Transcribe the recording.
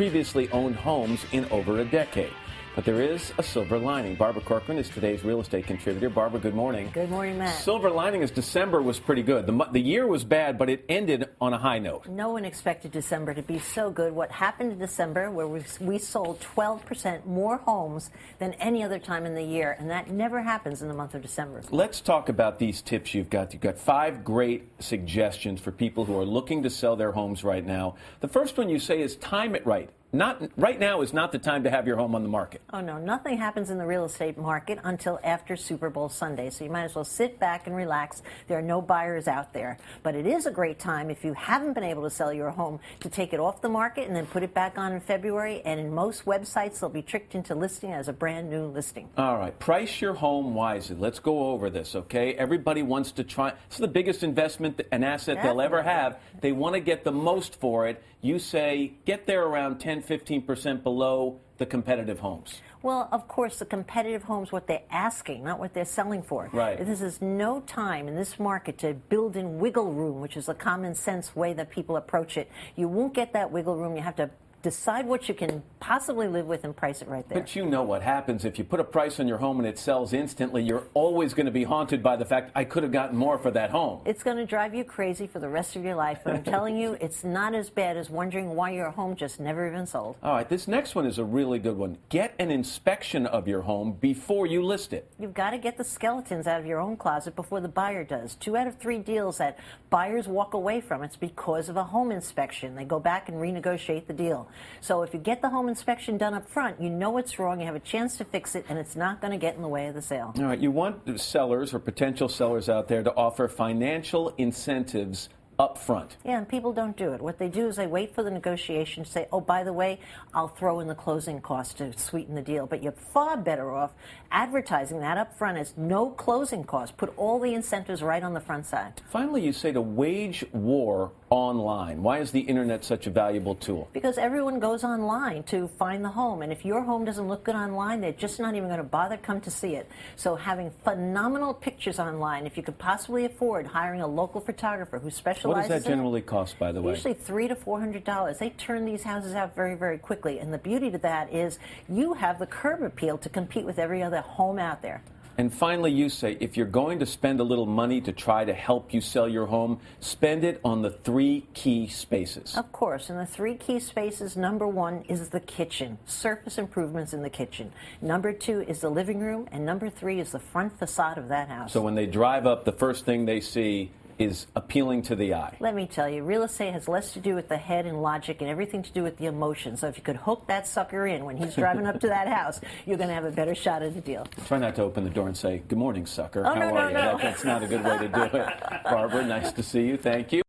previously owned homes in over a decade. But there is a silver lining. Barbara Corcoran is today's real estate contributor. Barbara, good morning. Good morning, Matt. Silver lining is December was pretty good. The year was bad, but it ended on a high note. No one expected December to be so good. What happened in December, where we sold 12% more homes than any other time in the year, and that never happens in the month of December. Let's talk about these tips you've got. You've got 5 great suggestions for people who are looking to sell their homes right now. The first one you say is time it right. Right now is not the time to have your home on the market. Oh, no. Nothing happens in the real estate market until after Super Bowl Sunday. So you might as well sit back and relax. There are no buyers out there. But it is a great time, if you haven't been able to sell your home, to take it off the market and then put it back on in February. And in most websites, they'll be tricked into listing as a brand new listing. All right. Price your home wisely. Let's go over this, okay? Everybody wants to try. It's the biggest investment, an asset they'll ever have. They want to get the most for it. You say get there around 10-15% below the competitive homes. Well, of course, the competitive homes, what they're asking, not what they're selling for. Right. This is no time in this market to build in wiggle room, which is a common sense way that people approach it. You won't get that wiggle room. You have to decide what you can possibly live with and price it right there. But you know what happens. If you put a price on your home and it sells instantly, you're always going to be haunted by the fact, I could have gotten more for that home. It's going to drive you crazy for the rest of your life. But I'm telling you, it's not as bad as wondering why your home just never even sold. All right, this next one is a really good one. Get an inspection of your home before you list it. You've got to get the skeletons out of your own closet before the buyer does. 2 out of 3 deals that buyers walk away from, it's because of a home inspection. They go back and renegotiate the deal. So if you get the home inspection done up front, you know what's wrong, you have a chance to fix it, and it's not going to get in the way of the sale. All right, you want sellers or potential sellers out there to offer financial incentives up front. Yeah, and people don't do it. What they do is they wait for the negotiation to say, oh, by the way, I'll throw in the closing cost to sweeten the deal. But you're far better off advertising that up front as no closing cost. Put all the incentives right on the front side. Finally, you say to wage war online. Why is the internet such a valuable tool? Because everyone goes online to find the home. And if your home doesn't look good online, they're just not even going to bother come to see it. So having phenomenal pictures online, if you could possibly afford hiring a local photographer who specializes. What does that generally cost, by the way? Usually $300 to $400. They turn these houses out very, very quickly. And the beauty to that is you have the curb appeal to compete with every other home out there. And finally, you say, if you're going to spend a little money to try to help you sell your home, spend it on the 3 key spaces. Of course. And the 3 key spaces, number 1 is the kitchen. Surface improvements in the kitchen. Number 2 is the living room. And number 3 is the front facade of that house. So when they drive up, the first thing they see is appealing to the eye. Let me tell you, real estate has less to do with the head and logic and everything to do with the emotion. So if you could hook that sucker in when he's driving up to that house, you're going to have a better shot at the deal. Try not to open the door and say, good morning, sucker. Oh, How no, are you? no. That's not a good way to do it. Barbara, nice to see you. Thank you.